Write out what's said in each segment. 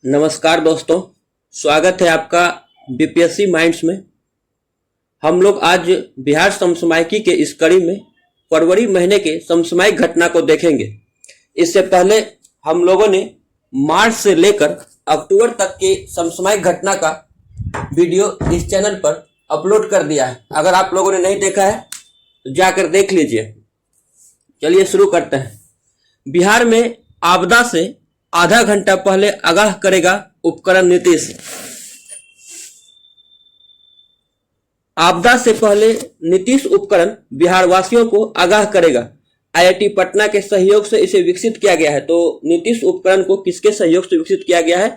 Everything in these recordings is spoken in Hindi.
नमस्कार दोस्तों, स्वागत है आपका बीपीएससी माइंड्स में। हम लोग आज बिहार समसामयिकी के इस कड़ी में फरवरी महीने के समसामयिक घटना को देखेंगे। इससे पहले हम लोगों ने मार्च से लेकर अक्टूबर तक के समसामयिक घटना का वीडियो इस चैनल पर अपलोड कर दिया है। अगर आप लोगों ने नहीं देखा है तो जाकर देख लीजिए। चलिए शुरू करते हैं। बिहार में आपदा से आधा घंटा पहले आगाह करेगा उपकरण नीतीश। आपदा से पहले नीतीश उपकरण बिहार वासियों को आगाह करेगा। आईआईटी पटना के सहयोग से इसे विकसित किया गया है। तो नीतीश उपकरण को किसके सहयोग से विकसित किया गया है?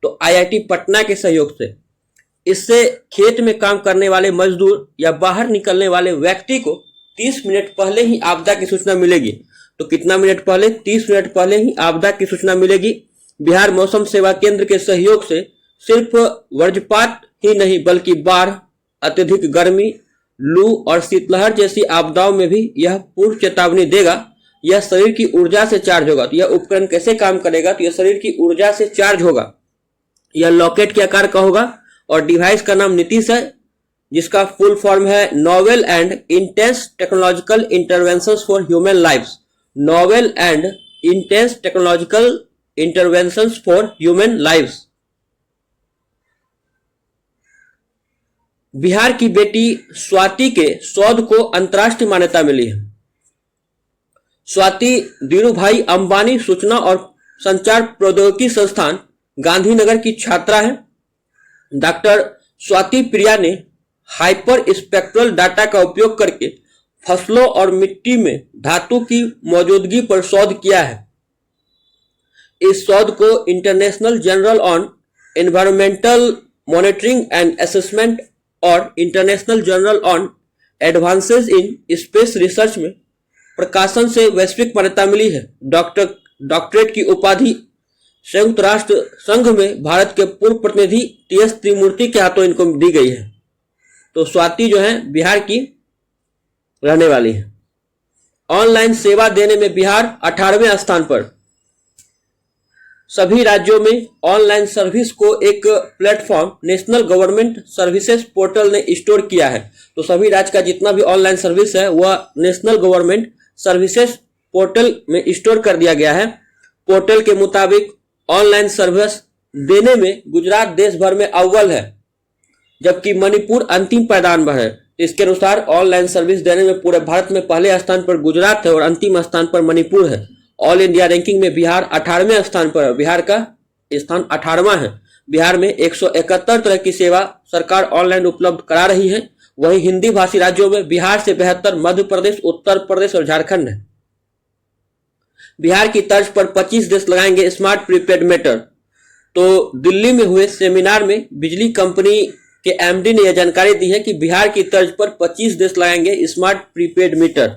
तो आईआईटी पटना के सहयोग से। इससे खेत में काम करने वाले मजदूर या बाहर निकलने वाले व्यक्ति को 30 मिनट पहले ही आपदा की सूचना मिलेगी। तो कितना मिनट पहले? 30 मिनट पहले ही आपदा की सूचना मिलेगी। बिहार मौसम सेवा केंद्र के सहयोग से सिर्फ वज्रपात ही नहीं बल्कि बाढ़, अत्यधिक गर्मी, लू और शीतलहर जैसी आपदाओं में भी यह पूर्व चेतावनी देगा। यह शरीर की ऊर्जा से चार्ज होगा। तो यह उपकरण कैसे काम करेगा? तो यह शरीर की ऊर्जा से चार्ज होगा। यह लॉकेट के आकार का होगा और डिवाइस का नाम नीतीश है, जिसका फुल फॉर्म है novel and intense technological interventions for human lives. Novel and intense technological interventions for human lives. Bihar की बेटी स्वाति के शोध को अंतर्राष्ट्रीय मान्यता मिली है। स्वाति धीरूभाई अंबानी सूचना और संचार प्रौद्योगिकी संस्थान गांधीनगर की छात्रा है। डॉक्टर स्वाति प्रिया ने हाइपर स्पेक्ट्रल डाटा का उपयोग करके फसलों और मिट्टी में धातु की मौजूदगी पर शोध किया है। इस शोध को international journal on environmental monitoring and assessment और international journal on advances in space research में प्रकाशन से वैश्विक मान्यता मिली है। डॉक्टरेट की उपाधि संयुक्त राष्ट्र संघ में भारत के पूर्व प्रतिनिधि टीएस त्रिमूर्ति के हाथों इनको दी गई है। तो स्वाति जो है बिहार की रहने वाली है। ऑनलाइन सेवा देने में बिहार 18वें स्थान पर। सभी राज्यों में ऑनलाइन सर्विस को एक platform national government services portal ने स्टोर किया है। तो सभी राज्य का जितना भी ऑनलाइन सर्विस है वह नेशनल गवर्नमेंट सर्विसेज पोर्टल में स्टोर कर दिया गया है। पोर्टल के मुताबिक ऑनलाइन सर्विस देने में गुजरात देश भर में अव्वल है, जबकि मणिपुर अंतिम पायदान पर है। इसके अनुसार ऑनलाइन सर्विस देने में पूरे भारत में पहले स्थान पर गुजरात है और अंतिम स्थान पर मणिपुर है। ऑल इंडिया रैंकिंग में बिहार 18वें स्थान पर है। बिहार का स्थान 18वां है। बिहार में 171 तरह की सेवा सरकार ऑनलाइन उपलब्ध करा रही है। वहीं हिंदी भाषी राज्यों में बिहार से बेहतर मध्य प्रदेश, उत्तर प्रदेश और झारखंड है। बिहार की तर्ज पर 25 देश लगाएंगे स्मार्ट प्रीपेड मीटर। तो दिल्ली में हुए सेमिनार में बिजली कंपनी के एमडी ने यह जानकारी दी है कि बिहार की तर्ज पर 25 देश लगाएंगे स्मार्ट प्रीपेड मीटर।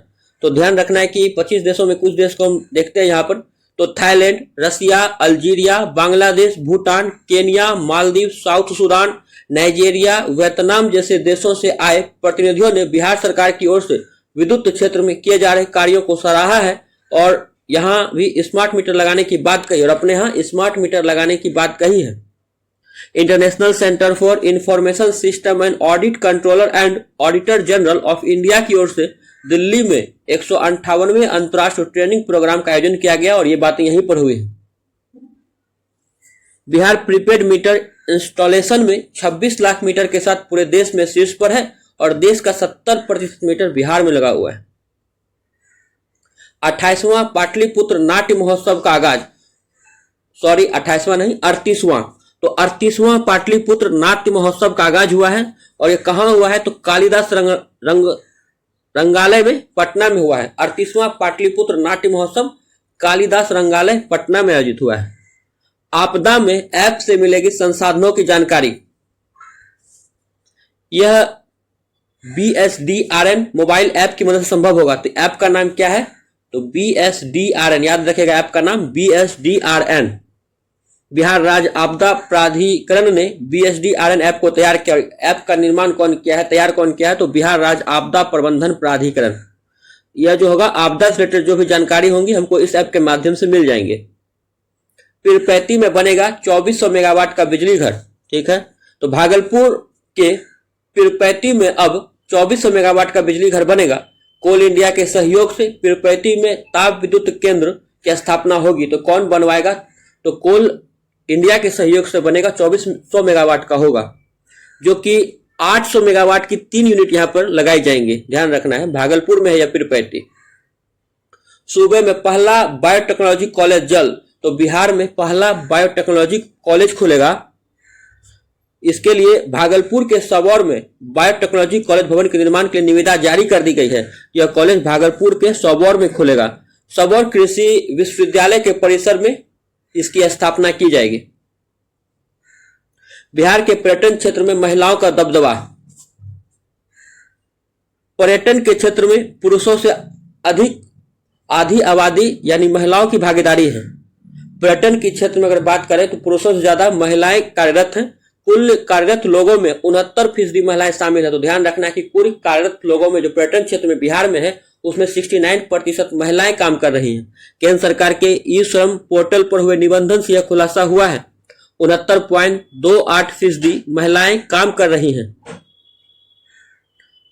तो ध्यान रखना है कि 25 देशों में कुछ देश को हम देखते हैं यहाँ पर। तो Thailand, Russia, Algeria, Bangladesh, Bhutan, Kenya, Maldives, South Sudan, Nigeria, Vietnam जैसे देशों से आए प्रतिनिधियों ने बिहार सरकार की ओर से विद्युत क्षेत्र में किए जा रहे कार्यों को सराहा है और यहाँ भी स्मार्ट मीटर लगाने की बात कही और अपने यहाँ स्मार्ट मीटर लगाने की बात कही है। International centre for information system and audit controller and auditor general of India की ओर से दिल्ली में 158वें अंतर्राष्ट्रीय ट्रेनिंग प्रोग्राम का आयोजन किया गया और ये बातें यहीं पर हुई है। बिहार प्रीपेड मीटर इंस्टॉलेशन में 26 लाख मीटर के साथ पूरे देश में शीर्ष पर है और देश का 70% मीटर बिहार में लगा हुआ है। 28वां पाटलिपुत्र नाट्य महोत्सव का आगाज, 38वां तो 38वां पाटलिपुत्र नाट्य महोत्सव का आगाज हुआ है और ये कहाँ हुआ है? तो कालिदास रंगालय में पटना में हुआ है। 38वां पाटलिपुत्र नाट्य महोत्सव कालिदास रंगालय पटना में आयोजित हुआ है। आपदा में ऐप से मिलेगी संसाधनों की जानकारी। यह BSDRN मोबाइल ऐप की मदद से संभव होगा। तो ऐप का नाम क्या है? तो BSDRN, याद रखेगा ऐप का नाम BSDRN। बिहार राज्य आपदा प्राधिकरण ने BSDRN ऐप को तैयार किया। ऐप का निर्माण कौन किया है, तैयार कौन किया है? तो बिहार राज्य आपदा प्रबंधन प्राधिकरण। यह जो होगा आपदा से रिलेटेड जो भी जानकारी होंगी हमको इस ऐप के माध्यम से मिल जाएंगे। पीरपैंती में बनेगा 2400 मेगावाट का बिजली घर। ठीक है, तो भागलपुर के पीरपैंती में अब 2400 मेगावाट का बिजली घर बनेगा। कोल इंडिया के सहयोग से पीरपैंती में ताप विद्युत केंद्र की स्थापना होगी। तो कौन बनवाएगा? तो कोल इंडिया के सहयोग से बनेगा, 2400 मेगावाट का होगा, जो कि 800 मेगावाट की 3 यूनिट यहां पर लगाई जाएंगे। ध्यान रखना है, भागलपुर में है या पीरपैंती। सूबे में पहला बायोटेक्नोलॉजी कॉलेज जल्द, तो बिहार में पहला बायोटेक्नोलॉजी कॉलेज खुलेगा। इसके लिए भागलपुर के सबौर में बायोटेक्नोलॉजी कॉलेज भवन के निर्माण के लिए निविदा जारी कर दी गई है। यह कॉलेज भागलपुर के सबौर में खुलेगा। सबौर कृषि विश्वविद्यालय के परिसर में इसकी स्थापना की जाएगी। बिहार के पर्यटन क्षेत्र में महिलाओं का दबदबा। पर्यटन के क्षेत्र में पुरुषों से अधिक आधी आबादी यानी महिलाओं की भागीदारी है। पर्यटन के क्षेत्र में अगर बात करें तो पुरुषों से ज्यादा महिलाएं कार्यरत हैं। कुल कार्यरत लोगों में 69% महिलाएं शामिल है। तो ध्यान रखना है कि कुल कार्यरत लोगों में जो पर्यटन क्षेत्र में बिहार में है उसमें 69% महिलाएं काम कर रही हैं। केंद्र सरकार के ई श्रम पोर्टल पर हुए निबंधन से यह खुलासा हुआ है। 69.28% महिलाएं काम कर रही हैं।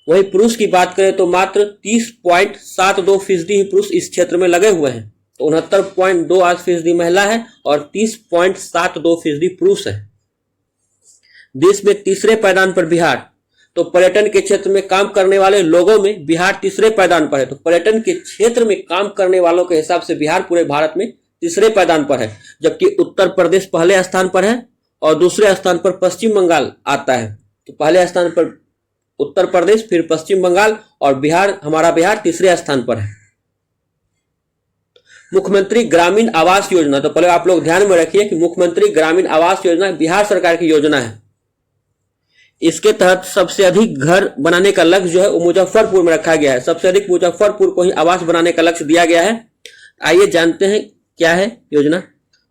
वही पुरुष की बात करें तो मात्र 30.72% ही पुरुष इस क्षेत्र में लगे हुए हैं। तो 69.28% महिला है और 30.72% पुरुष है। देश में तीसरे पायदान पर बिहार। तो पर्यटन के क्षेत्र में काम करने वाले लोगों में बिहार तीसरे पायदान पर है। तो पर्यटन के क्षेत्र में काम करने वालों के हिसाब से बिहार पूरे भारत में तीसरे पायदान पर है, जबकि उत्तर प्रदेश पहले स्थान पर है और दूसरे स्थान पर पश्चिम बंगाल आता है। तो पहले स्थान पर उत्तर प्रदेश, फिर पश्चिम बंगाल और बिहार, हमारा बिहार तीसरे स्थान पर है। मुख्यमंत्री ग्रामीण आवास योजना। तो पहले आप लोग ध्यान में रखिए कि मुख्यमंत्री ग्रामीण आवास योजना बिहार सरकार की योजना है। इसके तहत सबसे अधिक घर बनाने का लक्ष्य जो है वो मुजफ्फरपुर में रखा गया है। सबसे अधिक मुजफ्फरपुर को ही आवास बनाने का लक्ष्य दिया गया है। आइए जानते हैं क्या है योजना।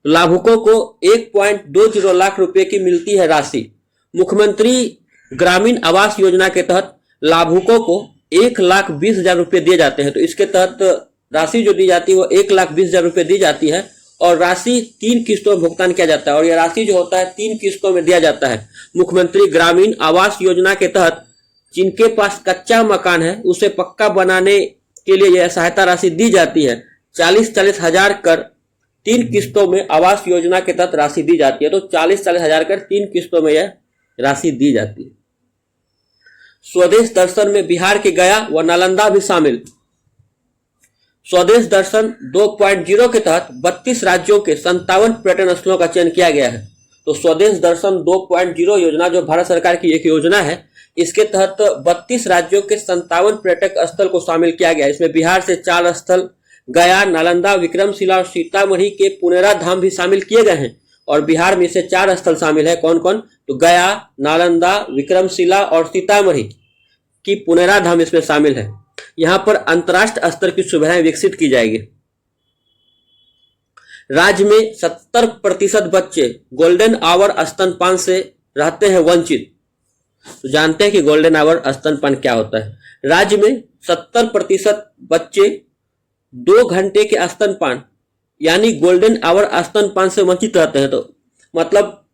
लाभुकों को 1.20 लाख रुपए की मिलती है राशि। मुख्यमंत्री ग्रामीण आवास योजना के तहत लाभुकों को 1,20,000 रुपए दिए जाते हैं। तो इसके तहत राशि जो दी जाती है वो 1,20,000 रुपए दी जाती है और राशि 3 किस्तों में भुगतान किया जाता है और यह राशि जो होता है 3 किस्तों में दिया जाता है। मुख्यमंत्री ग्रामीण आवास योजना के तहत जिनके पास कच्चा मकान है उसे पक्का बनाने के लिए यह सहायता राशि दी जाती है। 40-40 हजार कर 3 किस्तों में आवास योजना के तहत राशि दी जाती है। तो 40-40 हजार कर 3 किस्तों में यह राशि दी जाती है। स्वदेश दर्शन में बिहार के गया व नालंदा भी शामिल। स्वदेश दर्शन 2.0 के तहत 32 राज्यों के 57 पर्यटन स्थलों का चयन किया गया है। तो स्वदेश दर्शन 2.0 योजना जो भारत सरकार की एक योजना है, इसके तहत 32 राज्यों के 57 पर्यटक स्थल को शामिल किया गया है। इसमें बिहार से 4 स्थल गया, नालंदा, विक्रमशिला और सीतामढ़ी के पुनेरा धाम भी शामिल किए गए हैं। और बिहार में से 4 स्थल शामिल है। कौन कौन? तो गया, नालंदा, विक्रमशिला और सीतामढ़ी की पुनेरा धाम इसमें शामिल है। यहां पर अंतर्राष्ट्रीय स्तर की सुविधाएं विकसित की जाएगी। राज्य में 70% बच्चे गोल्डन आवर स्तनपान से रहते हैं वंचित। तो जानते हैं कि गोल्डन आवर स्तनपान क्या होता है। राज्य में 70% बच्चे 2 घंटे के स्तनपान यानी गोल्डन आवर स्तनपान से वंचित रहते हैं। तो मतलब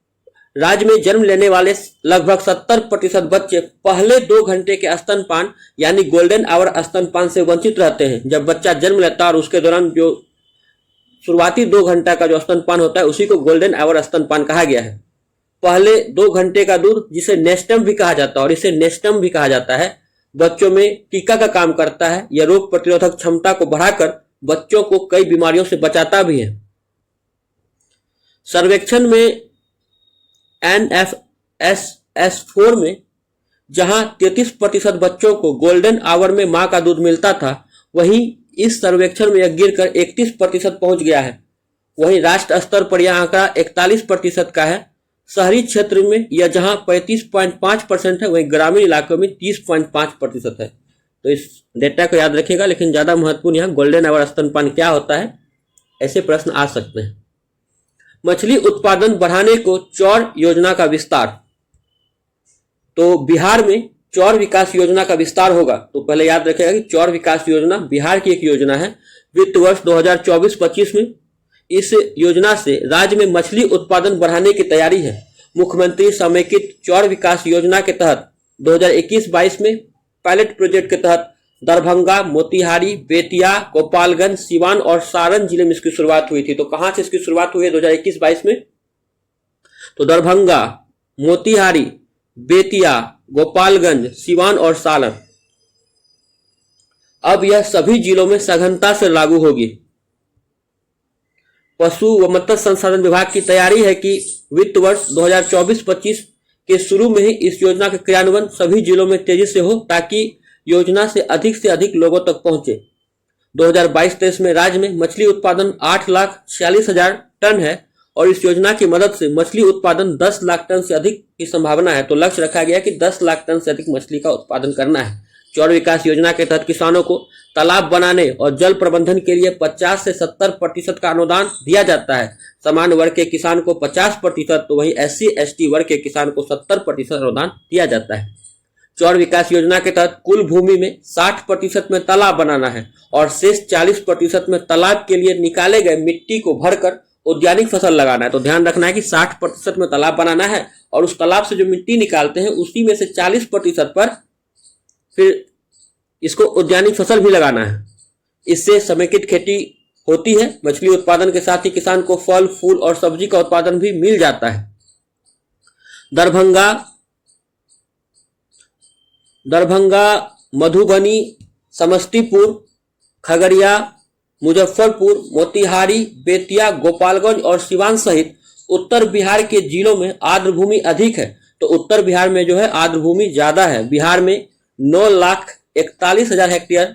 राज्य में जन्म लेने वाले लगभग 70% बच्चे पहले 2 घंटे के स्तनपान यानी गोल्डन आवर स्तनपान से वंचित रहते हैं। जब बच्चा जन्म लेता है और उसके दौरान जो शुरुआती 2 घंटा का जो स्तनपान होता है उसी को गोल्डन आवर स्तनपान कहा गया है। पहले 2 घंटे का दूध जिसे नेस्टम भी कहा जाता है और इसे नेस्टम भी कहा जाता है, बच्चों में टीका का काम करता है। यह रोग प्रतिरोधक क्षमता को बढ़ाकर बच्चों को कई बीमारियों से बचाता भी है। सर्वेक्षण में NFSS4 में जहां 33% बच्चों को गोल्डन आवर में मां का दूध मिलता था, वहीं इस सर्वेक्षण में यह गिरकर 31% पहुंच गया है। वहीं राष्ट्र स्तर पर यह आंकड़ा 41% का है। शहरी क्षेत्र में यह जहां 35.5% है, वहीं ग्रामीण इलाकों में 30.5% है। तो इस डेटा को याद रखिएगा। लेकिन ज्यादा महत्वपूर्ण यहाँ गोल्डन आवर स्तनपान क्या होता है, ऐसे प्रश्न आ सकते हैं। मछली उत्पादन बढ़ाने को चौर योजना का विस्तार। तो बिहार में चौर विकास योजना का विस्तार होगा। तो पहले याद रखिएगा कि चौर विकास योजना बिहार की एक योजना है। वित्त वर्ष 2024-25 में इस योजना से राज्य में मछली उत्पादन बढ़ाने की तैयारी है। मुख्यमंत्री समेकित चौड़ विकास योजना के तहत 2021-22 में पायलट प्रोजेक्ट के तहत दरभंगा, मोतिहारी, बेतिया, गोपालगंज, सीवान और सारण जिले में इसकी शुरुआत हुई थी। तो कहां से इसकी शुरुआत हुई है 2021-22 में? तो दरभंगा, मोतिहारी, बेतिया, गोपालगंज, सीवान और सारण। अब यह सभी जिलों में सघनता से लागू होगी। पशु व मत्स्य संसाधन विभाग की तैयारी है कि वित्त वर्ष 2024-25 के शुरू में ही इस योजना का क्रियान्वयन सभी जिलों में तेजी से हो, ताकि योजना से अधिक लोगों तक पहुंचे। 2022-23 में राज्य में मछली उत्पादन 8,46,000 टन है और इस योजना की मदद से मछली उत्पादन 10 लाख टन से अधिक की संभावना है। तो लक्ष्य रखा गया कि 10 लाख टन से अधिक मछली का उत्पादन करना है। चौड़ विकास योजना के तहत किसानों को तालाब बनाने और जल प्रबंधन के लिए 50 से 70% का अनुदान दिया जाता है। सामान्य वर्ग के किसान को 50%, तो वहीं SC/ST वर्ग के किसान को 70% अनुदान दिया जाता है। चौड़ विकास योजना के तहत कुल भूमि में 60% में तालाब बनाना है और शेष 40% में तालाब के लिए निकाले गए मिट्टी को भरकर उद्यानिक फसल लगाना है। तो ध्यान रखना है कि 60% में तालाब बनाना है और उस तालाब से जो मिट्टी निकालते हैं उसी में से 40% पर फिर इसको उद्यानिक फसल भी लगाना है। इससे समेकित खेती होती है। मछली उत्पादन के साथ ही किसान को फल, फूल और सब्जी का उत्पादन भी मिल जाता है। दरभंगा, मधुबनी, समस्तीपुर, खगड़िया, मुजफ्फरपुर, मोतिहारी, बेतिया, गोपालगंज और सिवान सहित उत्तर बिहार के जिलों में आर्द्र भूमि अधिक है। तो उत्तर बिहार में जो है आर्द्र भूमि ज्यादा है। बिहार में 9,41,000 हेक्टेयर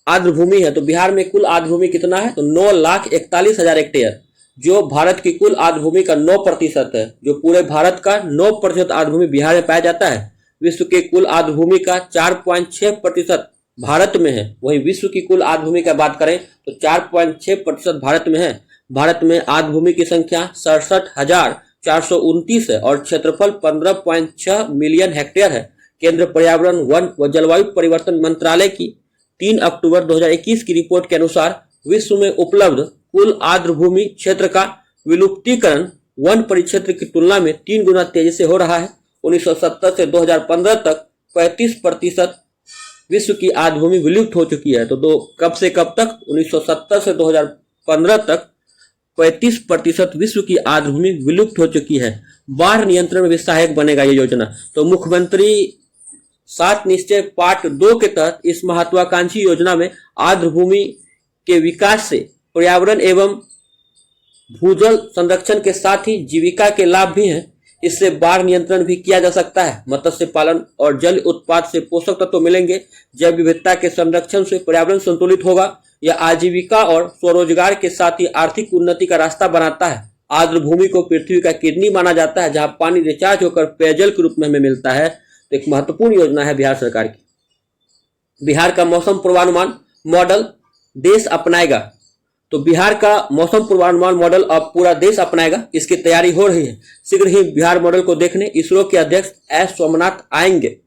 आर्द्र भूमि है। तो बिहार में कुल आर्द्र भूमि कितना है? तो 9,41,000 हेक्टेयर, जो भारत की कुल आर्द्र भूमि का 9% है। जो पूरे भारत का 9% आर्द्र भूमि बिहार में पाया जाता है। विश्व के कुल आर्द्र भूमि का 4.6% भारत में है। वहीं विश्व की कुल आर्द्र भूमि का बात करें तो 4.6% भारत में है। भारत में आर्द्र भूमि की संख्या 67,429 है और क्षेत्रफल 15.6 मिलियन हेक्टेयर है। केंद्र पर्यावरण, वन व जलवायु परिवर्तन मंत्रालय की 3 अक्टूबर 2021 की रिपोर्ट के अनुसार विश्व में उपलब्ध कुल आर्द्र भूमि क्षेत्र का विलुप्तीकरण वन परिक्षेत्र की तुलना में 3 गुना तेजी से हो रहा है। 1970 से 2015 तक 35% विश्व की आर्द्र भूमि विलुप्त हो चुकी है। तो कब से कब तक? 1970 से 2015 तक 35% विश्व की आर्द्र भूमि विलुप्त हो चुकी है। बाढ़ नियंत्रण में भी सहायक बनेगा ये योजना। तो मुख्यमंत्री 7 निश्चय पार्ट 2 के तहत इस महत्वाकांक्षी योजना में आर्द्र भूमि के विकास से पर्यावरण एवं भूजल संरक्षण के साथ ही जीविका के लाभ भी हैं। इससे बाढ़ नियंत्रण भी किया जा सकता है। मत्स्य पालन और जल उत्पाद से पोषक तत्व मिलेंगे। जैव विविधता के संरक्षण से पर्यावरण संतुलित होगा। यह आजीविका और स्वरोजगार के साथ ही आर्थिक उन्नति का रास्ता बनाता है। आर्द्र भूमि को पृथ्वी का किडनी माना जाता है, जहां पानी रिचार्ज होकर पेयजल के रूप में हमें मिलता है। तो एक महत्वपूर्ण योजना है बिहार सरकार की। बिहार का मौसम पूर्वानुमान मॉडल देश अपनाएगा। तो बिहार का मौसम पूर्वानुमान मॉडल अब पूरा देश अपनाएगा। इसकी तैयारी हो रही है। शीघ्र ही बिहार मॉडल को देखने इसरो के अध्यक्ष एस सोमनाथ आएंगे।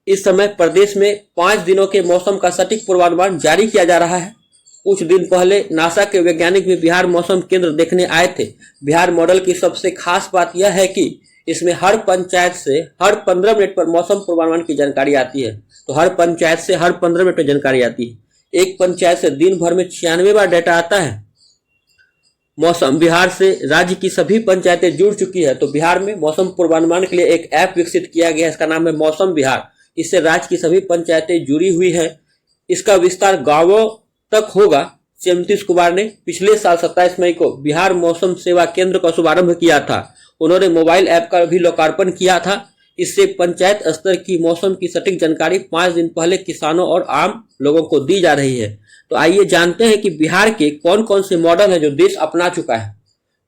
इस समय प्रदेश में 5 दिनों के मौसम का सटीक पूर्वानुमान जारी किया जा रहा है। कुछ दिन पहले नासा के वैज्ञानिक भी बिहार मौसम केंद्र देखने आए थे। बिहार मॉडल की सबसे खास बात यह है कि इसमें हर पंचायत से हर 15 मिनट पर मौसम पूर्वानुमान की जानकारी आती है। तो हर पंचायत से हर 15 मिनट में जानकारी आती है। एक पंचायत से दिन भर में 96 बार डेटा आता है। मौसम बिहार से राज्य की सभी पंचायतें जुड़ चुकी है। तो बिहार में मौसम पूर्वानुमान के लिए एक ऐप विकसित किया गया है। इसका नाम है मौसम बिहार। इससे राज्य की सभी पंचायतें जुड़ी हुई हैं। इसका विस्तार गांवों तक होगा। सीएम नीतीश कुमार ने पिछले साल 27 मई को बिहार मौसम सेवा केंद्र का शुभारंभ किया था। उन्होंने मोबाइल ऐप का भी लोकार्पण किया था। इससे पंचायत स्तर की मौसम की सटीक जानकारी 5 दिन पहले किसानों और आम लोगों को दी जा रही है। तो आइए जानते हैं कि बिहार के कौन कौन से मॉडल है जो देश अपना चुका है।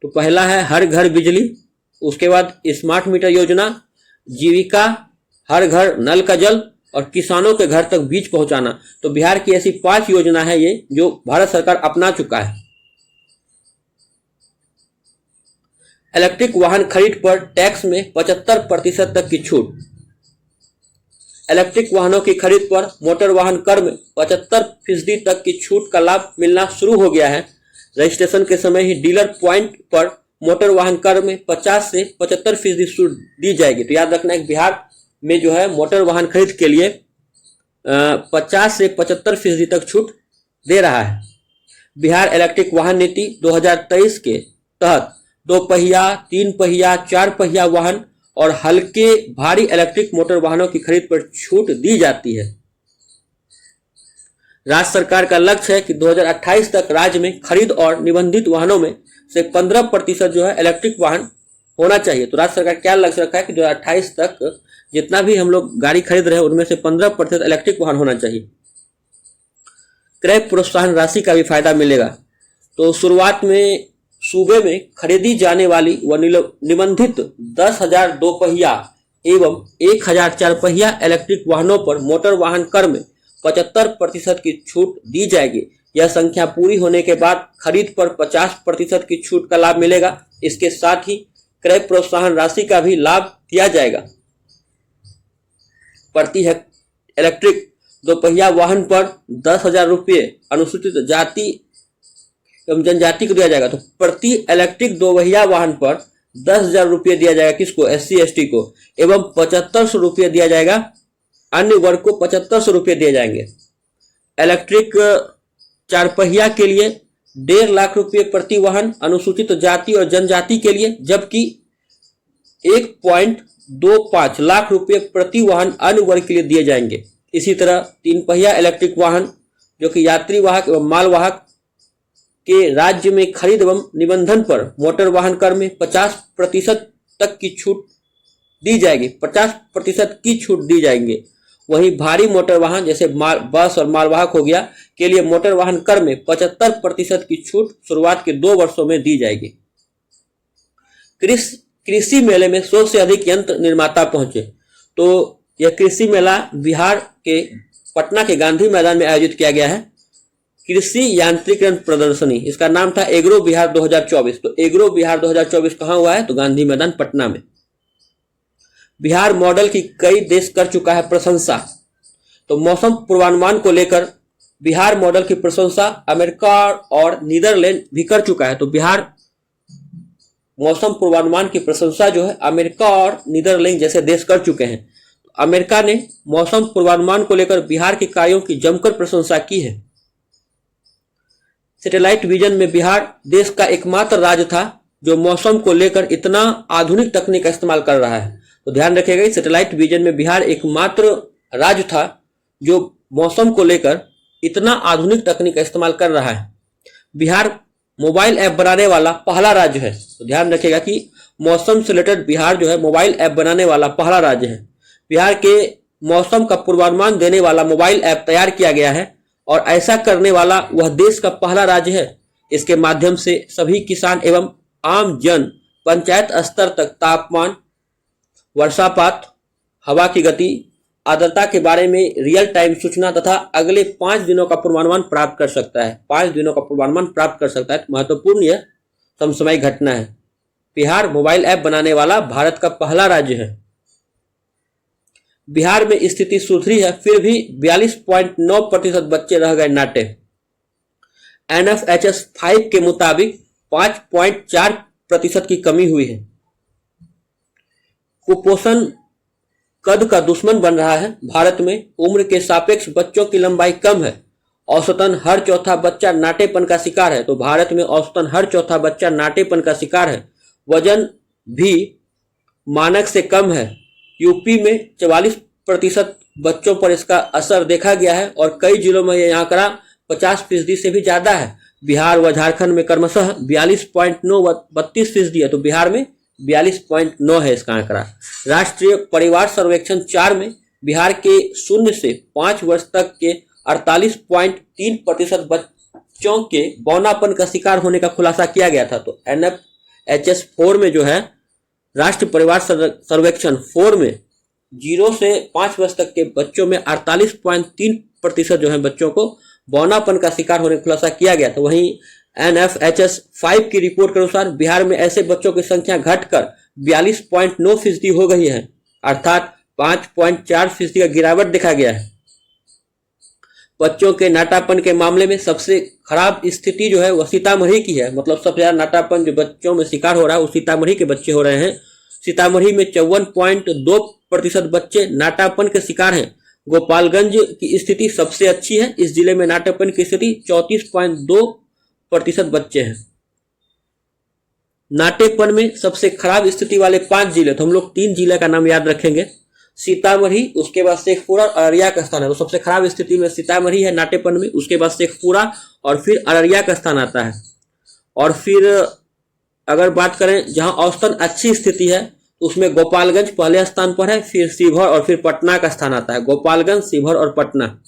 तो पहला है हर घर बिजली, उसके बाद स्मार्ट मीटर योजना, जीविका, हर घर नल का जल और किसानों के घर तक बीज पहुंचाना। तो बिहार की ऐसी 5 योजना है ये जो भारत सरकार अपना चुका है। इलेक्ट्रिक वाहन खरीद पर टैक्स में 75% तक की छूट। इलेक्ट्रिक वाहनों की खरीद पर मोटर वाहन कर में 75% तक की छूट का लाभ मिलना शुरू हो गया है। रजिस्ट्रेशन के समय ही डीलर पॉइंट पर मोटर वाहन कर में 50 से 75% छूट दी जाएगी। तो याद रखना है बिहार में जो है मोटर वाहन खरीद के लिए 50 से 75% तक छूट दे रहा है। बिहार इलेक्ट्रिक वाहन नीति 2023 के तहत 2 पहिया, 3 पहिया, 4 पहिया वाहन और हल्के भारी इलेक्ट्रिक मोटर वाहनों की खरीद पर छूट दी जाती है। राज्य सरकार का लक्ष्य है कि 2028 तक राज्य में खरीद और निबंधित वाहनों में से 15% जो है इलेक्ट्रिक वाहन होना चाहिए। तो राज्य सरकार क्या लक्ष्य रखा है कि 2028 तक जितना भी हम लोग गाड़ी खरीद रहे हैं उनमें से 15% इलेक्ट्रिक वाहन होना चाहिए। क्रय प्रोत्साहन राशि का भी फायदा मिलेगा। तो शुरुआत में सूबे में खरीदी जाने वाली व निबंधित 10,000 2 पहिया एवं 1,000 4 पहिया इलेक्ट्रिक वाहनों पर मोटर वाहन कर में 75% की छूट दी जाएगी। यह संख्या पूरी होने के बाद खरीद पर 50% की छूट का लाभ मिलेगा। इसके साथ ही क्रय प्रोत्साहन राशि का भी लाभ दिया जाएगा। प्रति इलेक्ट्रिक 2 पहिया वाहन पर 10,000 रुपये अनुसूचित जाति एवं जनजाति को दिया जाएगा। तो प्रति इलेक्ट्रिक 2 पहिया वाहन पर 10,000 रुपये दिया जाएगा किसको? SC ST को। एवं 7500 रुपये दिया जाएगा अन्य वर्ग को 7500 रुपये दिए जाएंगे। इलेक्ट्रिक 4 पहिया के लिए 1.5 लाख रुपये प्रति वाहन अनुसूचित जाति और जनजाति के लिए, जबकि 1.25 लाख रुपये प्रति वाहन अन्य वर्ग के लिए दिए जाएंगे। इसी तरह 3 पहिया इलेक्ट्रिक वाहन जो कि यात्री वाहक एवं माल वाहक के राज्य में खरीद एवं निबंधन पर मोटर वाहन कर में 50% तक की छूट दी जाएगी। 50% की छूट दी जाएंगे। वहीं भारी मोटर वाहन जैसे बस और मालवाहक हो गया के लिए मोटर वाहन कर में 75% की छूट शुरुआत के 2 वर्षों में दी जाएगी। कृषि मेले में 100 से अधिक यंत्र निर्माता पहुंचे। तो यह कृषि मेला बिहार के पटना के गांधी मैदान में आयोजित किया गया है। कृषि यांत्रिकरण प्रदर्शनी, इसका नाम था एग्रो बिहार 2024। तो एग्रो बिहार 2024 कहाँ हुआ है? तो गांधी मैदान पटना में। बिहार मॉडल की कई देश कर चुका है प्रशंसा। तो मौसम पूर्वानुमान को लेकर बिहार मॉडल की प्रशंसा अमेरिका और नीदरलैंड भी कर चुका है। तो बिहार मौसम पूर्वानुमान की प्रशंसा जो है अमेरिका और नीदरलैंड जैसे देश कर चुके हैं। अमेरिका ने मौसम पूर्वानुमान को लेकर बिहार के कार्यों की जमकर प्रशंसा की है। सैटेलाइट विजन में बिहार देश का एकमात्र राज्य था जो मौसम को लेकर इतना आधुनिक तकनीक का इस्तेमाल कर रहा है। तो ध्यान रखिएगा, सैटेलाइट विजन में बिहार एकमात्र राज्य था जो मौसम को लेकर इतना आधुनिक तकनीक का इस्तेमाल कर रहा है। बिहार मोबाइल ऐप बनाने वाला पहला राज्य है। तो ध्यान रखिएगा कि मौसम से रिलेटेड बिहार जो है मोबाइल ऐप बनाने वाला पहला राज्य है। बिहार के मौसम का पूर्वानुमान देने वाला मोबाइल ऐप तैयार किया गया है और ऐसा करने वाला वह देश का पहला राज्य है। इसके माध्यम से सभी किसान एवं आम जन पंचायत स्तर तक तापमान, वर्षापात, हवा की गति, आर्द्रता के बारे में रियल टाइम सूचना तथा अगले 5 दिनों का पूर्वानुमान प्राप्त कर सकता है। 5 दिनों का पूर्वानुमान प्राप्त कर सकता है। महत्वपूर्ण यह समसामयिक घटना है। बिहार मोबाइल ऐप बनाने वाला भारत का पहला राज्य है। बिहार में स्थिति सुधरी है, फिर भी 42.9% बच्चे रह गए नाटे। NFHS 5 के मुताबिक 5.4% की कमी हुई है। कुपोषण कद का दुश्मन बन रहा है। भारत में उम्र के सापेक्ष बच्चों की लंबाई कम है। औसतन हर चौथा बच्चा नाटेपन का शिकार है। तो भारत में औसतन हर चौथा बच्चा नाटेपन का शिकार है। वजन भी मानक से कम है। यूपी में 44% बच्चों पर इसका असर देखा गया है और कई जिलों में यह आंकड़ा 50% से भी ज्यादा है। बिहार व झारखंड में क्रमशः 42.9 व 32% है। तो बिहार में 42.9 है इसका आंकड़ा। राष्ट्रीय परिवार सर्वेक्षण 4 में बिहार के 0 से 5 वर्ष तक के 48.3% बच्चों के बौनापन का शिकार होने का खुलासा किया गया था। तो NFHS 4 में जो है राष्ट्रीय परिवार सर्वेक्षण 4 में 0 से 5 वर्ष तक के बच्चों में 48.3% जो है बच्चों को बौनापन का शिकार होने का खुलासा किया गया था। वहीं NFHS 5 की रिपोर्ट के अनुसार बिहार में ऐसे बच्चों की संख्या घटकर 42.9% हो गई है। अर्थात 5.4% का गिरावट देखा गया है। बच्चों के नाटापन के मामले में सबसे खराब स्थिति जो है वह सीतामढ़ी की है। मतलब सबसे ज्यादा नाटापन जो बच्चों में शिकार हो रहा है वो सीतामढ़ी के बच्चे हो रहे हैं। सीतामढ़ी में 54.2% बच्चे नाटापन के शिकार हैं। गोपालगंज की स्थिति सबसे अच्छी है। इस जिले में नाटापन की स्थिति 34.2% बच्चे हैं। नाटेपन में सबसे खराब स्थिति वाले 5 जिले, तो हम लोग 3 जिले का नाम याद रखेंगे। सीतामढ़ी, उसके बाद शेखपुरा और अररिया का स्थान है। तो सबसे खराब स्थिति में सीतामढ़ी है नाटेपन में, उसके बाद शेखपुरा और फिर अररिया का स्थान आता है। और फिर अगर बात करें जहां औसतन अच्छी स्थिति है तो उसमें गोपालगंज पहले स्थान पर है, फिर शिवहर और फिर पटना का स्थान आता है। गोपालगंज, शिवहर और पटना।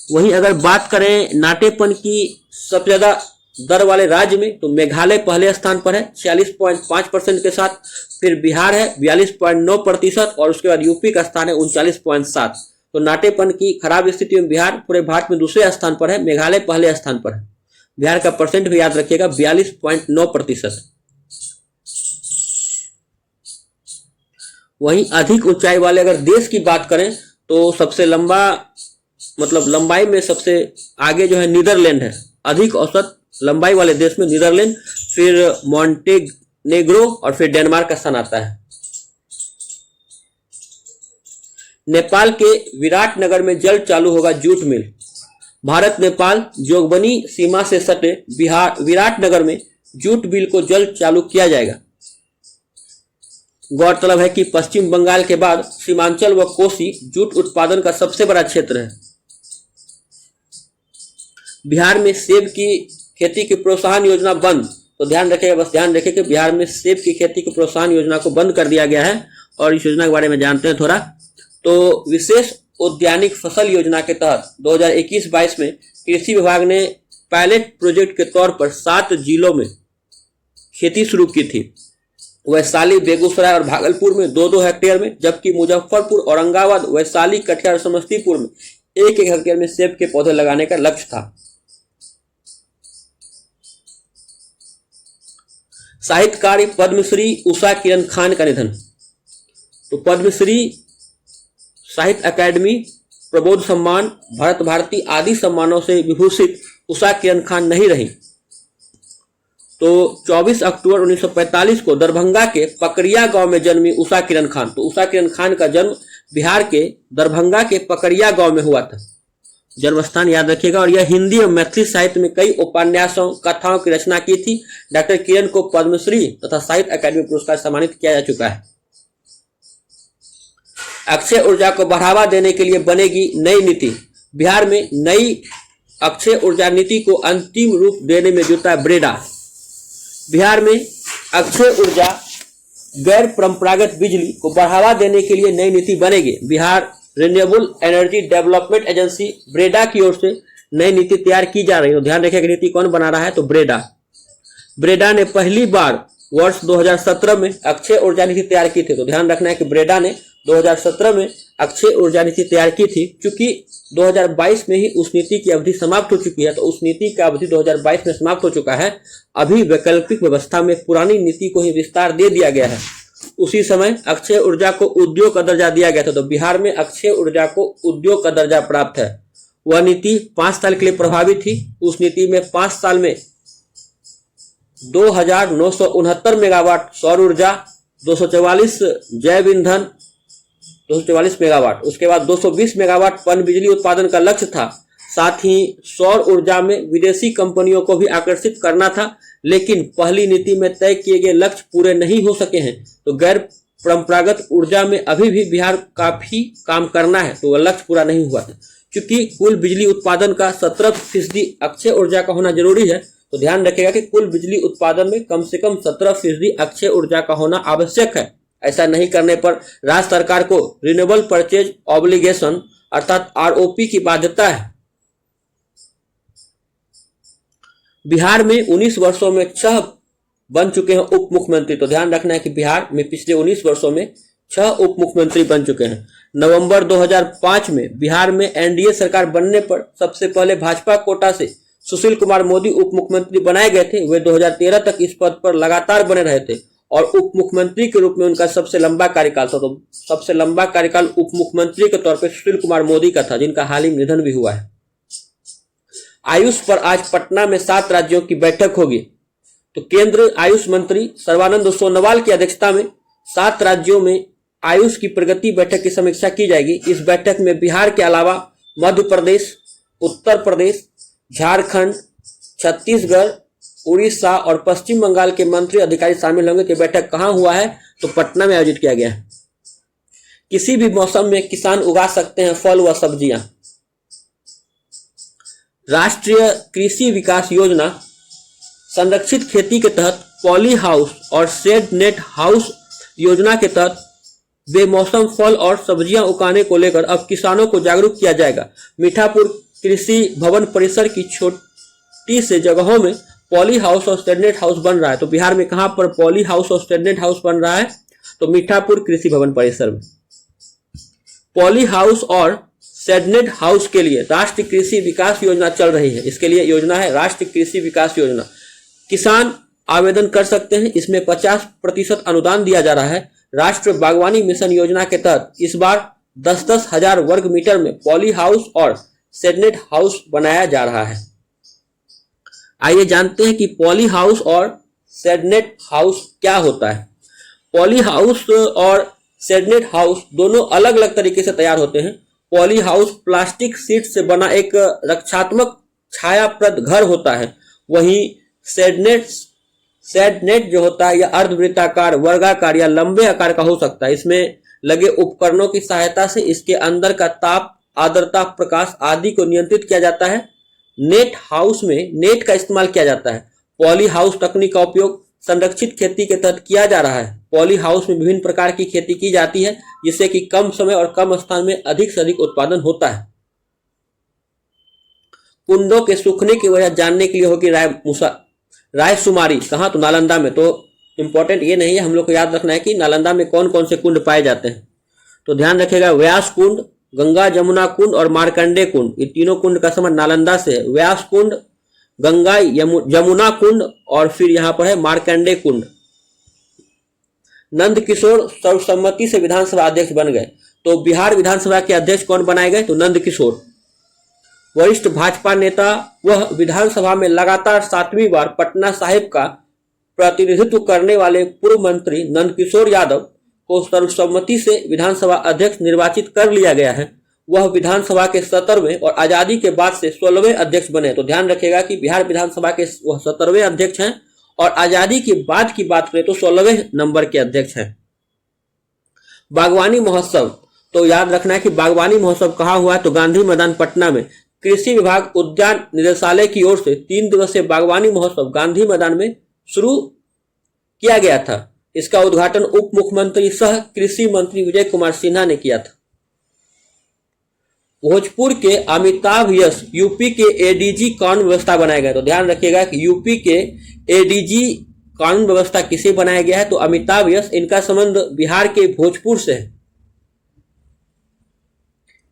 वहीं अगर बात करें नाटेपन की सबसे ज्यादा दर वाले राज्य में तो मेघालय पहले स्थान पर है 46.5% के साथ, फिर बिहार है 42.9% और उसके बाद यूपी का स्थान है 39.7। तो नाटेपन की खराब स्थिति में बिहार पूरे भारत में दूसरे स्थान पर है, मेघालय पहले स्थान पर है। बिहार का परसेंट भी याद रखिएगा 42.9%। वहीं अधिक ऊंचाई वाले अगर देश की बात करें तो सबसे लंबा, मतलब लंबाई में सबसे आगे जो है नीदरलैंड है। अधिक औसत लंबाई वाले देश में नीदरलैंड, फिर मॉन्टेनेग्रो और फिर डेनमार्क का स्थान आता है। नेपाल के विराटनगर में जल्द चालू होगा जूट मिल। भारत नेपाल जोगबनी सीमा से सटे विराटनगर में जूट मिल को जल्द चालू किया जाएगा। गौरतलब है कि पश्चिम बंगाल के बाद सीमांचल व कोसी जूट उत्पादन का सबसे बड़ा क्षेत्र है। बिहार में सेब की खेती की प्रोत्साहन योजना बंद, तो ध्यान रखिएगा, बस ध्यान रखिए कि बिहार में सेब की खेती की प्रोत्साहन योजना को बंद कर दिया गया है। और इस योजना के बारे में जानते हैं थोड़ा। तो विशेष उद्यानिक फसल योजना के तहत 2021-22 में कृषि विभाग ने पायलट प्रोजेक्ट के तौर पर 7 जिलों में खेती शुरू की थी। वैशाली, बेगूसराय और भागलपुर में 2-2 हेक्टेयर में, जबकि मुजफ्फरपुर, औरंगाबाद, वैशाली, कटिहार और समस्तीपुर में 1-1 हेक्टेयर में सेब के पौधे लगाने का लक्ष्य था। साहित्यकार पद्मश्री उषा किरण खान का निधन। तो पद्मश्री, साहित्य अकादमी, प्रबोध सम्मान, भारत भारती आदि सम्मानों से विभूषित उषा किरण खान नहीं रही। तो 24 अक्टूबर 1945 को दरभंगा के पकरिया गांव में जन्मी उषा किरण खान। तो उषा किरण खान का जन्म बिहार के दरभंगा के पकरिया गांव में हुआ था। जन्म स्थान याद रखिएगा। और यह हिंदी और मैथिली साहित्य में कई उपन्यासों, कथाओं की रचना की थी। डॉक्टर किरण को पद्मश्री तथा साहित्य अकादमी पुरस्कार सम्मानित किया जा चुका है। अक्षय ऊर्जा को बढ़ावा देने के लिए बनेगी नई नीति। बिहार में नई अक्षय ऊर्जा नीति को अंतिम रूप देने में जुटा है ब्रेडा। बिहार में अक्षय ऊर्जा, गैर परंपरागत बिजली को बढ़ावा देने के लिए नई नीति बनेगी। Bihar renewable energy development agency Breda की ओर से नई नीति तैयार की जा रही है। तो ध्यान रखिएगा नीति कौन बना रहा है, तो ब्रेडा। ब्रेडा ने पहली बार वर्ष 2017 में अक्षय ऊर्जा नीति तैयार की थी। तो ध्यान रखना है कि ब्रेडा ने 2017 में अक्षय ऊर्जा नीति तैयार की थी। क्योंकि 2022 में ही उस नीति की अवधि समाप्त हो चुकी है, तो उस नीति का अवधि 2022 में समाप्त हो चुका है। अभी वैकल्पिक व्यवस्था में पुरानी नीति को ही विस्तार दे दिया गया है। उसी समय अक्षय ऊर्जा को उद्योग का दर्जा दिया गया था। तो बिहार में अक्षय ऊर्जा को उद्योग का दर्जा प्राप्त है। वह नीति 5 साल के लिए प्रभावी थी। उस नीति में 5 साल में 2969 मेगावाट सौर ऊर्जा, 244 जैव ईंधन, 244 मेगावाट, उसके बाद 220 मेगावाट पन बिजली उत्पादन का लक्ष्य था। साथ ही सौर ऊर्जा में विदेशी कंपनियों को भी आकर्षित करना था, लेकिन पहली नीति में तय किए गए लक्ष्य पूरे नहीं हो सके हैं। तो गैर परंपरागत ऊर्जा में अभी भी बिहार काफी काम करना है, तो वह लक्ष्य पूरा नहीं हुआ था। क्योंकि कुल बिजली उत्पादन का 17% अक्षय ऊर्जा का होना जरूरी है। तो ध्यान रखिएगा कि कुल बिजली उत्पादन में कम से कम 17% अक्षय ऊर्जा का होना आवश्यक है। ऐसा नहीं करने पर राज्य सरकार को रिन्यूएबल परचेज ऑब्लिगेशन अर्थात आरओपी की बाध्यता है। बिहार में 19 वर्षों में 6 बन चुके हैं उप मुख्यमंत्री। तो ध्यान रखना है कि बिहार में पिछले 19 वर्षों में 6 उप मुख्यमंत्री बन चुके हैं। नवंबर 2005 में बिहार में एनडीए सरकार बनने पर सबसे पहले भाजपा कोटा से सुशील कुमार मोदी उप मुख्यमंत्री बनाए गए थे। वे 2013 तक इस पद पर लगातार बने रहे थे और उप मुख्यमंत्री के रूप में उनका सबसे लंबा कार्यकाल था। तो सबसे लंबा कार्यकाल उप मुख्यमंत्री के तौर पर सुशील कुमार मोदी का था, जिनका हाल ही में निधन भी हुआ है। आयुष पर आज पटना में 7 राज्यों की बैठक होगी। तो केंद्र आयुष मंत्री सर्बानंद सोनोवाल की अध्यक्षता में 7 राज्यों में आयुष की प्रगति बैठक की समीक्षा की जाएगी। इस बैठक में बिहार के अलावा मध्य प्रदेश, उत्तर प्रदेश, झारखंड, छत्तीसगढ़, उड़ीसा और पश्चिम बंगाल के मंत्री अधिकारी शामिल होंगे। तो बैठक कहाँ हुआ है? तो पटना में आयोजित किया गया है। किसी भी मौसम में किसान उगा सकते हैं फल व सब्जियां। राष्ट्रीय कृषि विकास योजना संरक्षित खेती के तहत पॉली हाउस और शेड नेट हाउस योजना के तहत बेमौसम फल और सब्जियां उगाने को लेकर अब किसानों को जागरूक किया जाएगा। मीठापुर कृषि भवन परिसर की छोटी से जगहों में पॉली हाउस और शेड नेट हाउस बन रहा है। तो बिहार में कहां पर पॉली हाउस और शेड नेट हाउस बन रहा है? तो मीठापुर कृषि भवन परिसर में। पॉली हाउस और शेडनेट हाउस के लिए राष्ट्रीय कृषि विकास योजना चल रही है। इसके लिए योजना है राष्ट्रीय कृषि विकास योजना। किसान आवेदन कर सकते हैं। इसमें 50% अनुदान दिया जा रहा है। राष्ट्रीय बागवानी मिशन योजना के तहत इस बार 10-10 हजार वर्ग मीटर में पॉली हाउस और शेडनेट हाउस बनाया जा रहा है। आइए जानते हैं कि पॉली हाउस और शेडनेट हाउस क्या होता है। पॉली हाउस और शेडनेट हाउस दोनों अलग अलग तरीके से तैयार होते हैं। पॉली हाउस प्लास्टिक शीट से बना एक रक्षात्मक छायाप्रद घर होता है। वहीं शेडनेट जो होता है यह अर्धवृत्ताकार, वर्गाकार या लंबे आकार का हो सकता है। इसमें लगे उपकरणों की सहायता से इसके अंदर का ताप, आर्द्रता, प्रकाश आदि को नियंत्रित किया जाता है। नेट हाउस में नेट का इस्तेमाल किया जाता है। पॉली हाउस तकनीक का उपयोग संरक्षित खेती के तहत किया जा रहा है। पॉली हाउस में विभिन्न प्रकार की खेती की जाती है, जिससे कि कम समय और कम स्थान में अधिक से अधिक उत्पादन होता है। कुंडों के सूखने की वजह जानने के लिए होगी रायशुमारी। कहाँ? तो नालंदा में। तो इंपॉर्टेंट ये नहीं है, हम लोग को याद रखना है कि नालंदा में कौन कौन से कुंड पाए जाते हैं। तो ध्यान रखिएगा, व्यास कुंड, गंगा जमुना कुंड और मार्कंडे कुंड, ये तीनों कुंड का संबंध नालंदा से है। व्यास कुंड, गंगा जमुना कुंड और फिर यहाँ पर है मार्कंडे कुंड। नंद किशोर सर्वसम्मति से विधानसभा अध्यक्ष बन गए। तो बिहार विधानसभा के अध्यक्ष कौन बनाए गए? तो नंद किशोर। वरिष्ठ भाजपा नेता, वह विधानसभा में लगातार 7वीं बार पटना साहिब का प्रतिनिधित्व करने वाले पूर्व मंत्री नंदकिशोर यादव को सर्वसम्मति से विधानसभा अध्यक्ष निर्वाचित कर लिया गया है। वह विधानसभा के 17वें और आजादी के बाद से 16वें अध्यक्ष बने। तो ध्यान रखिएगा कि बिहार विधानसभा के वह 17वें अध्यक्ष हैं और आजादी के बाद की बात करें तो 16वें नंबर के अध्यक्ष हैं। बागवानी महोत्सव, तो याद रखना है कि बागवानी महोत्सव कहाँ हुआ है? तो गांधी मैदान पटना में। कृषि विभाग उद्यान निदेशालय की ओर से 3 दिवसीय बागवानी महोत्सव गांधी मैदान में शुरू किया गया था। इसका उद्घाटन उप मुख्यमंत्री सह कृषि मंत्री विजय कुमार सिन्हा ने किया था। भोजपुर के अमिताभ यश यूपी के एडीजी कानून व्यवस्था बनाया गया। तो ध्यान रखिएगा कि यूपी के एडीजी कानून व्यवस्था किसे बनाया गया है? तो अमिताभ यश। इनका संबंध बिहार के भोजपुर से है।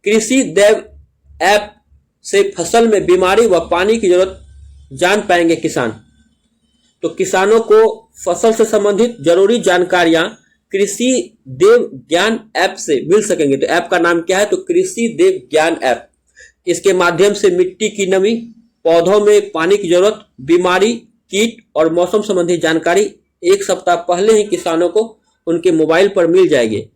कृषि देव ऐप से फसल में बीमारी व पानी की जरूरत जान पाएंगे किसान। तो किसानों को फसल से संबंधित जरूरी जानकारियां कृषि देव ज्ञान ऐप से मिल सकेंगे। तो ऐप का नाम क्या है? तो कृषि देव ज्ञान ऐप। इसके माध्यम से मिट्टी की नमी, पौधों में पानी की जरूरत, बीमारी, कीट और मौसम संबंधी जानकारी 1 सप्ताह पहले ही किसानों को उनके मोबाइल पर मिल जाएगी।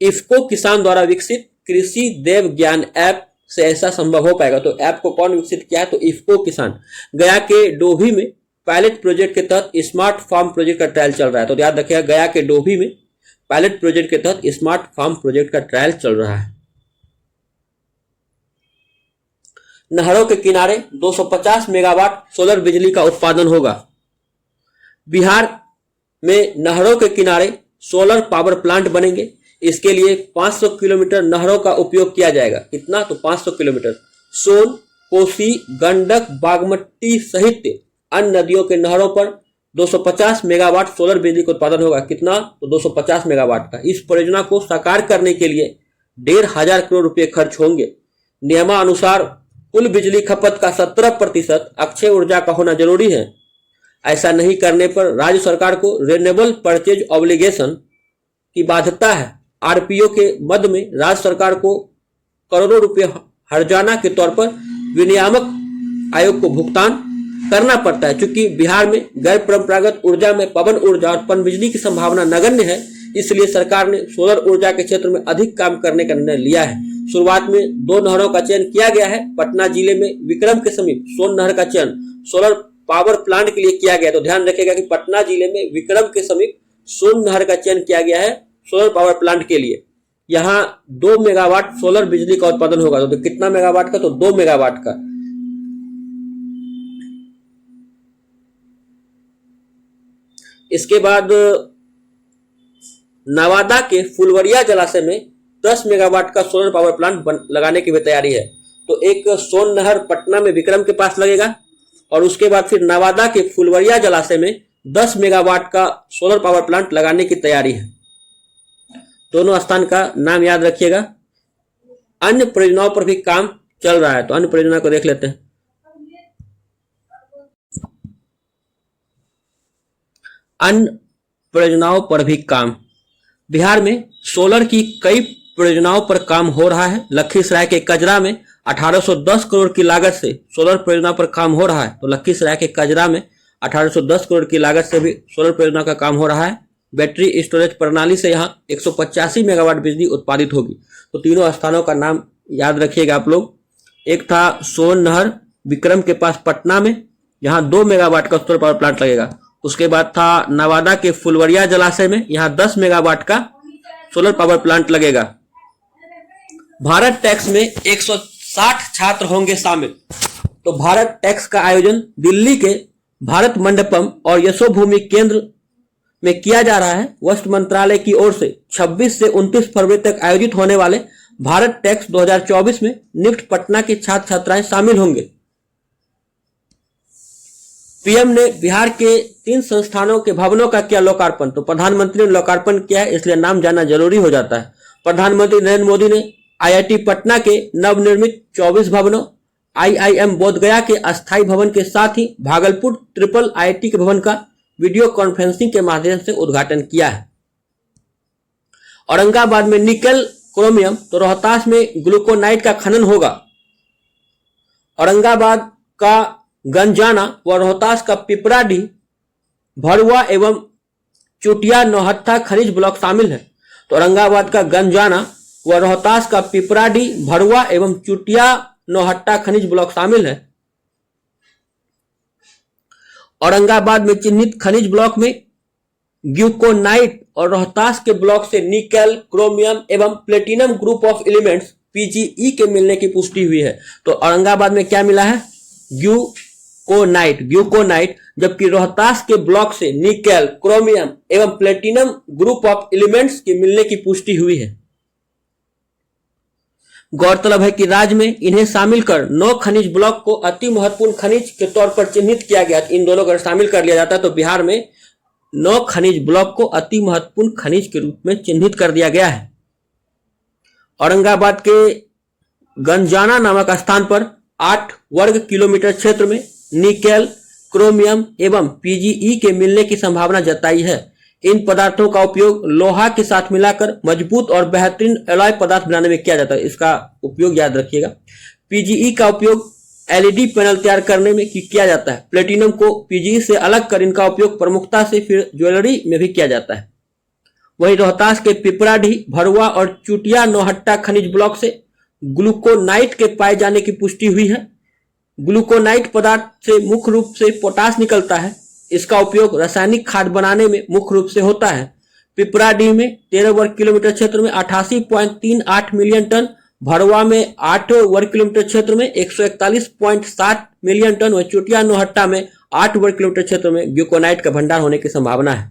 इफ्को किसान द्वारा विकसित कृषि देव ज्ञान ऐप से ऐसा संभव हो पाएगा। तो ऐप को कौन विकसित किया है? तो इफ्को किसान। गया के डोभी में पायलट प्रोजेक्ट के तहत स्मार्ट फार्म प्रोजेक्ट का ट्रायल चल रहा है। तो याद रखिएगा, गया के डोभी में पायलट प्रोजेक्ट के तहत स्मार्ट फार्म प्रोजेक्ट का ट्रायल चल रहा है। नहरों के किनारे 250 मेगावाट सोलर बिजली का उत्पादन होगा। बिहार में नहरों के किनारे सोलर पावर प्लांट बनेंगे। इसके लिए 500 किलोमीटर नहरों का उपयोग किया जाएगा। कितना? तो 500 किलोमीटर। सोन, कोसी, गंडक, बागमती सहित अन्य नदियों के नहरों पर 250 मेगावाट सोलर बिजली का उत्पादन होगा। कितना? तो 250 मेगावाट का। इस परियोजना को साकार करने के लिए 1,500 करोड़ रुपए खर्च होंगे। नियमानुसार कुल बिजली खपत का 17% अक्षय ऊर्जा का होना जरूरी है। ऐसा नहीं करने पर राज्य सरकार को रिन्यूएबल परचेज ऑब्लिगेशन की बाध्यता है। आरपीओ के मद में राज्य सरकार को करोड़ों रुपए हर्जाना के तौर पर विनियामक आयोग को भुगतान करना पड़ता है। क्योंकि बिहार में गैर परंपरागत ऊर्जा में पवन ऊर्जा और पनबिजली की संभावना नगण्य है, इसलिए सरकार ने सोलर ऊर्जा के क्षेत्र में अधिक काम करने का निर्णय लिया है। शुरुआत में 2 नहरों का चयन किया गया है। पटना जिले में विक्रम के समीप सोन नहर का चयन सोलर पावर प्लांट के लिए किया गया। तो ध्यान रखिएगा कि पटना जिले में विक्रम के समीप सोन नहर का चयन किया गया है सोलर पावर प्लांट के लिए। यहाँ 2 मेगावाट सोलर बिजली का उत्पादन होगा। तो कितना मेगावाट का? तो 2 मेगावाट का। इसके बाद नवादा के फुलवरिया जलाशय में 10 मेगावाट का सोलर पावर प्लांट लगाने की भी तैयारी है। तो एक सोन नहर पटना में विक्रम के पास लगेगा और उसके बाद फिर नवादा के फुलवरिया जलाशय में 10 मेगावाट का सोलर पावर प्लांट लगाने की तैयारी है। दोनों स्थान का नाम याद रखिएगा। अन्य परियोजनाओं पर भी काम चल रहा है, तो अन्य परियोजना को देख लेते हैं। अन्य परियोजनाओं पर भी काम। बिहार में सोलर की कई परियोजनाओं पर काम हो रहा है। लखीसराय के कजरा में 1810 करोड़ की लागत से सोलर परियोजना पर काम हो रहा है। तो लखीसराय के कजरा में 1810 करोड़ की लागत से भी सोलर परियोजना का काम हो रहा है। बैटरी स्टोरेज प्रणाली से यहाँ 185 मेगावाट बिजली उत्पादित होगी। तो तीनों स्थानों का नाम याद रखिएगा आप लोग। एक था सोन नहर विक्रम के पास पटना में, यहाँ 2 मेगावाट का सोलर पावर प्लांट लगेगा। उसके बाद था नवादा के फुलवरिया जलाशय में, यहाँ 10 मेगावाट का सोलर पावर प्लांट लगेगा। भारत टैक्स में 160 छात्र होंगे शामिल। तो भारत टैक्स का आयोजन दिल्ली के भारत मंडपम और यशोभूमि केंद्र में किया जा रहा है। वस्त्र मंत्रालय की ओर से 26 से 29 फरवरी तक आयोजित होने वाले भारत टैक्स 2024 में निफ्ट पटना के छात्र छात्राएं शामिल होंगे। पीएम ने बिहार के 3 संस्थानों के भवनों का किया लोकार्पण। तो प्रधानमंत्री ने लोकार्पण किया है, इसलिए नाम जानना जरूरी हो जाता है। प्रधानमंत्री नरेंद्र मोदी ने आईआईटी पटना के नवनिर्मित 24 भवनों, आईआईएम बोधगया के अस्थायी भवन के साथ ही भागलपुर ट्रिपल आईआईटी के भवन का वीडियो कॉन्फ्रेंसिंग के माध्यम से उद्घाटन किया है। औरंगाबाद में निकल क्रोमियम, तो रोहतास में ग्लूकोनाइट का खनन होगा। औरंगाबाद का गंजाना व रोहतास का पिपराडीह, भरुआ एवं चुटिया नौहट्टा खनिज ब्लॉक शामिल है। तो औरंगाबाद का गंजाना व रोहतास का पिपराडीह, भरुआ एवं चुटिया नौहट्टा खनिज ब्लॉक शामिल है। औरंगाबाद में चिन्हित खनिज ब्लॉक में ग्लूकोनाइट और रोहतास के ब्लॉक से निकल, क्रोमियम एवं platinum group of elements PGE के मिलने की पुष्टि हुई है। तो औरंगाबाद में क्या मिला है? ग्लूकोनाइट, जबकि रोहतास के ब्लॉक से निकल, क्रोमियम एवं प्लेटिनम ग्रुप ऑफ एलिमेंट्स के मिलने की पुष्टि हुई है। गौरतलब है कि राज्य में इन्हें शामिल कर 9 खनिज ब्लॉक को अति महत्वपूर्ण खनिज के तौर पर चिन्हित किया गया। इन दोनों को शामिल कर लिया जाता है तो बिहार में 9 खनिज ब्लॉक को अति महत्वपूर्ण खनिज के रूप में चिन्हित कर दिया गया है। औरंगाबाद के गंजाना नामक स्थान पर 8 वर्ग किलोमीटर क्षेत्र में निकेल, क्रोमियम एवं पीजीई के मिलने की संभावना जताई है। इन पदार्थों का उपयोग लोहा के साथ मिलाकर मजबूत और बेहतरीन एलॉय पदार्थ बनाने में किया जाता है। इसका उपयोग याद रखिएगा। पीजीई का उपयोग एलईडी पैनल तैयार करने में किया जाता है। प्लेटिनम को पीजीई से अलग कर इनका उपयोग प्रमुखता से फिर ज्वेलरी में भी किया जाता है। वहीं रोहतास के पिपराडीह, भरुआ और चुटिया नौहट्टा खनिज ब्लॉक से ग्लूकोनाइट के पाए जाने की पुष्टि हुई है। ग्लूकोनाइट पदार्थ से मुख्य रूप से पोटास निकलता है। इसका उपयोग रासायनिक खाद बनाने में मुख्य रूप से होता है। पिपराडीह में 13 वर्ग किलोमीटर क्षेत्र में 88.38 मिलियन टन, भरुआ में 8 वर्ग किलोमीटर क्षेत्र में 141.7 मिलियन टन व चुटिया नौहट्टा में 8 वर्ग किलोमीटर क्षेत्र में ग्लूकोनाइट का भंडार होने की संभावना है।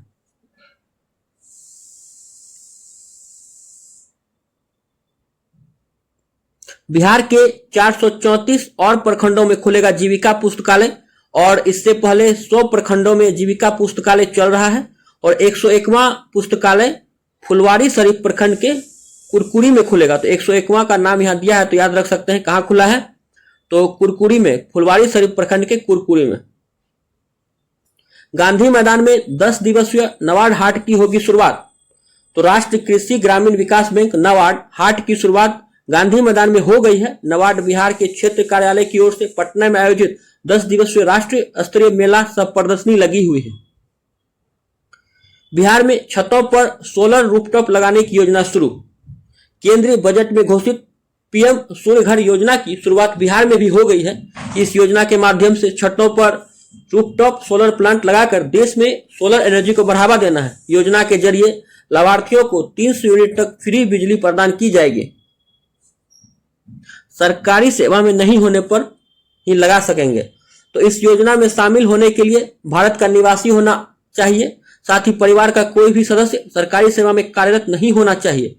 बिहार के 434 और प्रखंडों में खुलेगा जीविका पुस्तकालय और इससे पहले 100 प्रखंडों में जीविका पुस्तकालय चल रहा है और 101वां पुस्तकालय फुलवारी शरीफ प्रखंड के कुरकुरी में खुलेगा। तो 101वां का नाम यहां दिया है तो याद रख सकते हैं कहां खुला है, तो कुरकुरी में, फुलवारी शरीफ प्रखंड के कुरकुरी में। गांधी मैदान में 10 दिवसीय नाबार्ड हाट की होगी शुरुआत। तो राष्ट्रीय कृषि ग्रामीण विकास बैंक नाबार्ड हाट की शुरुआत गांधी मैदान में हो गई है। नाबार्ड बिहार के क्षेत्र कार्यालय की ओर से पटना में आयोजित 10 दिवसीय राष्ट्रीय स्तरीय मेला सह प्रदर्शनी लगी हुई है। बिहार में छतों पर सोलर रूफटॉप लगाने की योजना शुरू। केंद्रीय बजट में घोषित पीएम सूर्य घर योजना की शुरुआत बिहार में भी हो गई है। इस योजना के माध्यम से छतों पर रूफटॉप सोलर प्लांट लगाकर देश में सोलर एनर्जी को बढ़ावा देना है। योजना के जरिए लाभार्थियों को 300 यूनिट तक फ्री बिजली प्रदान की जाएगी। सरकारी सेवा में नहीं होने पर ही लगा सकेंगे। तो इस योजना में शामिल होने के लिए भारत का निवासी होना चाहिए। साथ ही परिवार का कोई भी सदस्य सरकारी सेवा में कार्यरत नहीं होना चाहिए।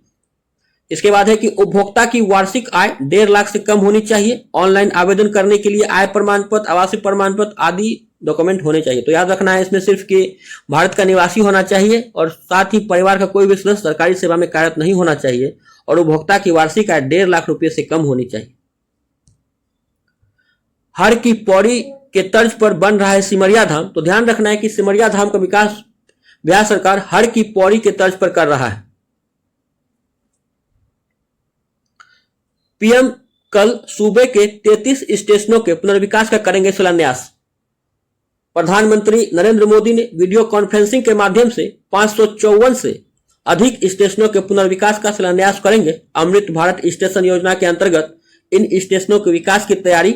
इसके बाद है कि उपभोक्ता की वार्षिक आय 1.5 लाख से कम होनी चाहिए। ऑनलाइन आवेदन करने के लिए आय प्रमाण पत्र, आवासीय प्रमाण पत्र आदि डॉक्यूमेंट होने चाहिए। तो याद रखना है इसमें सिर्फ कि भारत का निवासी होना चाहिए और साथ ही परिवार का कोई भी सदस्य सरकारी सेवा में कार्यरत नहीं होना चाहिए और उपभोक्ता की वार्षिक आय 1.5 लाख रुपए से कम होनी चाहिए। हर की पौड़ी के तर्ज पर बन रहा है सिमरिया धाम। तो ध्यान रखना है कि सिमरिया धाम का विकास बिहार सरकार हर की पौड़ी के तर्ज पर कर रहा है। पीएम कल सूबे के 33 स्टेशनों के पुनर्विकास का करेंगे शिलान्यास। प्रधानमंत्री नरेंद्र मोदी ने वीडियो कॉन्फ्रेंसिंग के माध्यम से 554 से अधिक स्टेशनों के पुनर्विकास का शिलान्यास करेंगे। अमृत भारत स्टेशन योजना के अंतर्गत इन स्टेशनों के विकास की तैयारी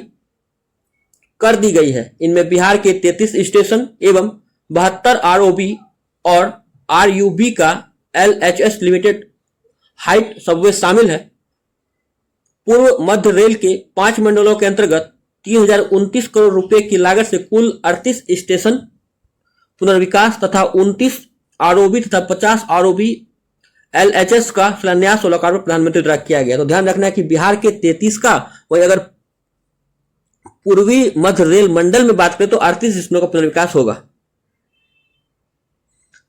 कर दी गई है। इनमें बिहार के 33 स्टेशन एवं 72 आरओबी और आरयूबी का एलएचएस लिमिटेड हाइट सबवे शामिल है। पूर्व मध्य रेल के 5 मंडलों के अंतर्गत 3029 करोड़ रुपए की लागत से कुल 38 स्टेशन पुनर्विकास तथा 29 आरओबी तथा 50 आरओबी एलएचएस का शिलान्यास और लोकार्पण प्रधानमंत्री द्वारा किया गया। तो ध्यान रखना है कि बिहार के 33 का, वही अगर पूर्वी मध्य रेल मंडल में बात करें तो 38 स्टेशनों का पुनर्विकास होगा।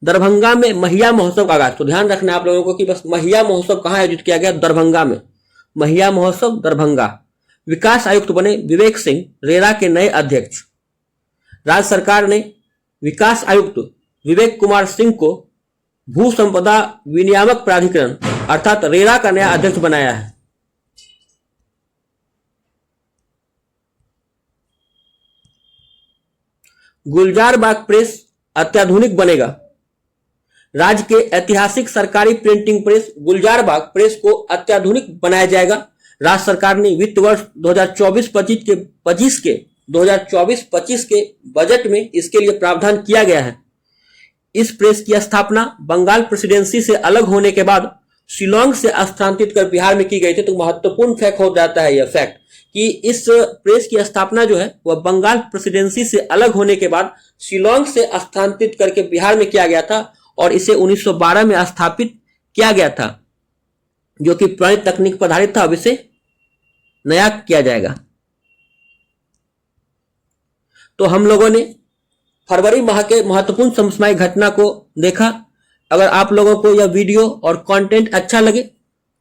दरभंगा में महिया महोत्सव का आगाज। तो ध्यान रखना है आप लोगों को कि बस महिया महोत्सव कहां आयोजित किया गया? दरभंगा में। महिया महोत्सव दरभंगा। विकास आयुक्त बने विवेक सिंह, रेरा के नए अध्यक्ष। राज्य सरकार ने विकास आयुक्त विवेक कुमार सिंह को भू संपदा विनियामक प्राधिकरण अर्थात रेरा का नया अध्यक्ष बनाया है। गुलजार बाग प्रेस अत्याधुनिक बनेगा। राज्य के ऐतिहासिक सरकारी प्रिंटिंग प्रेस गुलजार बाग प्रेस को अत्याधुनिक बनाया जाएगा। राज्य सरकार ने वित्त वर्ष 2024-25 के बजट में इसके लिए प्रावधान किया गया है। इस प्रेस की स्थापना बंगाल प्रेसिडेंसी से अलग होने के बाद शिलोंग से स्थानांतरित कर बिहार में की गई थी। तो महत्वपूर्ण फैक्ट हो जाता है यह फैक्ट कि इस प्रेस की स्थापना जो है वह बंगाल प्रेसिडेंसी से अलग होने के बाद शिलोंग से स्थानांतरित करके बिहार में किया गया था और इसे 1912 में स्थापित किया गया था, जो कि पुरानी तकनीक पर आधारित था। अब इसे नया किया जाएगा। तो हम लोगों ने फरवरी माह के महत्वपूर्ण समसामयिक घटना को देखा। अगर आप लोगों को यह वीडियो और कंटेंट अच्छा लगे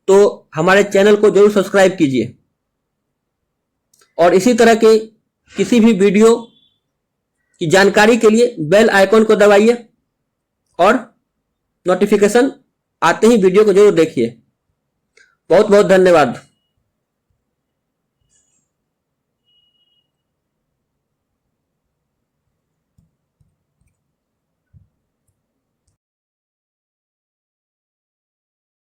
तो हमारे चैनल को जरूर सब्सक्राइब कीजिए और इसी तरह के किसी भी वीडियो की जानकारी के लिए बेल आइकॉन को दबाइए और नोटिफिकेशन आते ही वीडियो को जरूर देखिए। बहुत बहुत धन्यवाद।